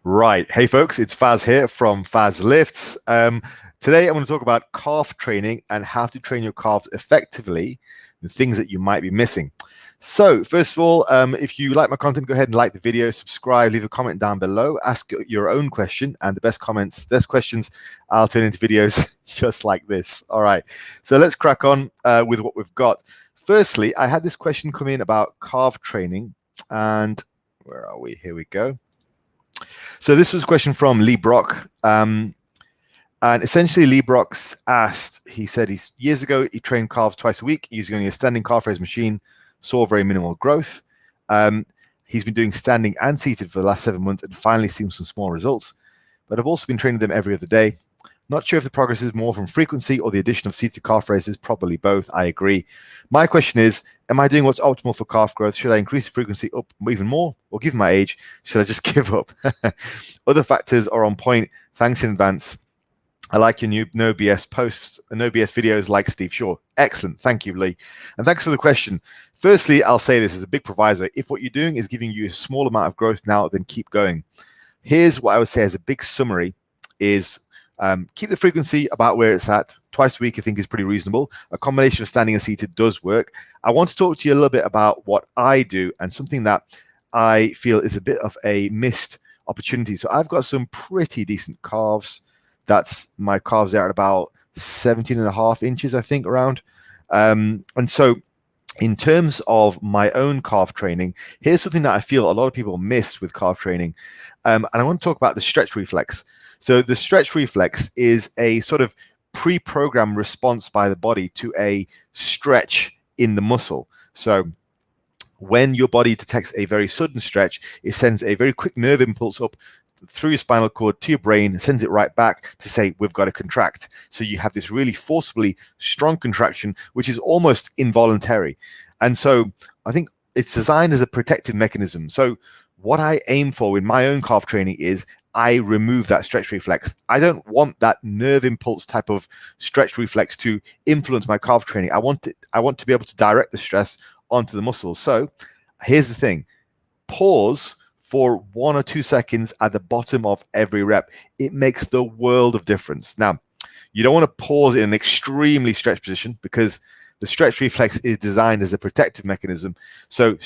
Right. Hey, folks, it's Faz here from Fazlifts. Today, I want to talk about calf training and how to train your calves effectively, the things that you might be missing. So, first of all, if you like my content, go ahead and like the video, subscribe, leave a comment down below, ask your own question, and the best questions, I'll turn into videos just like this. All right. So let's crack on with what we've got. Firstly, I had this question come in about calf training, and where are we? Here we go. So this was a question from Lee Brock. And essentially Lee Brock asked, he said years ago, he trained calves twice a week using only a standing calf raise machine, saw very minimal growth. He's been doing standing and seated for the last 7 months and finally seen some small results. But I've also been training them every other day. Not sure if the progress is more from frequency or the addition of seated calf raises, probably both. I agree. My question is, am I doing what's optimal for calf growth? Should I increase the frequency up even more? Or given my age, should I just give up? Other factors are on point. Thanks in advance. I like your new no BS posts, no BS videos like Steve Shaw. Excellent. Thank you, Lee. And thanks for the question. Firstly, I'll say this as a big proviso. If what you're doing is giving you a small amount of growth now, then keep going. Here's what I would say as a big summary is keep the frequency about where it's at. Twice a week, I think, is pretty reasonable. A combination of standing and seated does work. I want to talk to you a little bit about what I do and something that I feel is a bit of a missed opportunity. So I've got some pretty decent calves. That's my calves are at about 17.5 inches, I think, around. And so in terms of my own calf training, here's something that I feel a lot of people miss with calf training. And I want to talk about the stretch reflex. So the stretch reflex is a sort of pre-programmed response by the body to a stretch in the muscle. So when your body detects a very sudden stretch, it sends a very quick nerve impulse up through your spinal cord to your brain, sends it right back to say, we've got to contract. So you have this really forcibly strong contraction, which is almost involuntary. And so I think it's designed as a protective mechanism. So what I aim for in my own calf training is I remove that stretch reflex. I don't want that nerve impulse type of stretch reflex to influence my calf training. I want to be able to direct the stress onto the muscles. So here's the thing. Pause for 1 or 2 seconds at the bottom of every rep. It makes the world of difference. Now, you don't want to pause in an extremely stretched position because the stretch reflex is designed as a protective mechanism. So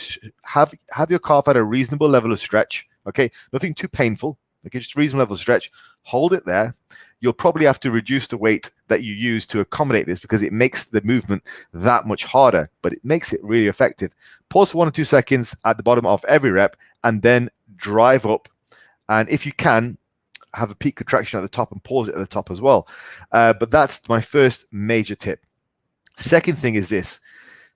have your calf at a reasonable level of stretch, okay? Nothing too painful, okay? Just a reasonable level of stretch. Hold it there. You'll probably have to reduce the weight that you use to accommodate this because it makes the movement that much harder, but it makes it really effective. Pause for 1 or 2 seconds at the bottom of every rep and then drive up. And if you can, have a peak contraction at the top and pause it at the top as well. But that's my first major tip. Second thing is this,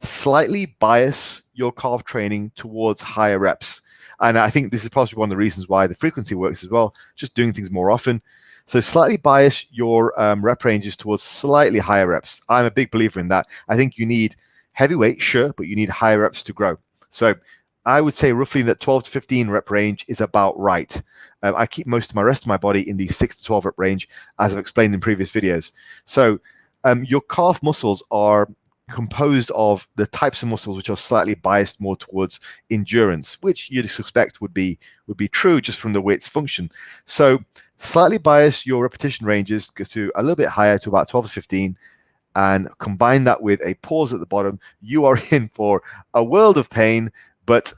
slightly bias your calf training towards higher reps. And I think this is possibly one of the reasons why the frequency works as well, just doing things more often. So slightly bias your rep ranges towards slightly higher reps. I'm a big believer in that. I think you need heavyweight, sure, but you need higher reps to grow. So I would say roughly that 12 to 15 rep range is about right. I keep most of my rest of my body in the 6 to 12 rep range, as I've explained in previous videos. So your calf muscles are composed of the types of muscles which are slightly biased more towards endurance, which you'd suspect would be true just from the way it's function. So slightly bias your repetition ranges to a little bit higher to about 12 to 15, and combine that with a pause at the bottom. You are in for a world of pain, but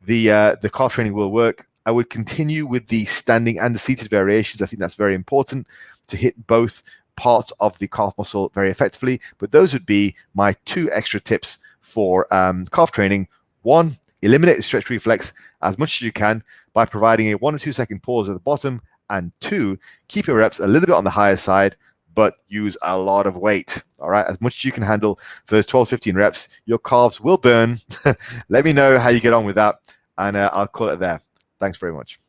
the calf training will work. I would continue with the standing and the seated variations. I think that's very important to hit both parts of the calf muscle very effectively. But those would be my 2 extra tips for calf training. 1, eliminate the stretch reflex as much as you can by providing a 1 or 2 second pause at the bottom. And 2, keep your reps a little bit on the higher side, but use a lot of weight. All right, as much as you can handle for those 12, 15 reps. Your calves will burn. Let me know how you get on with that, and I'll call it there. Thanks very much.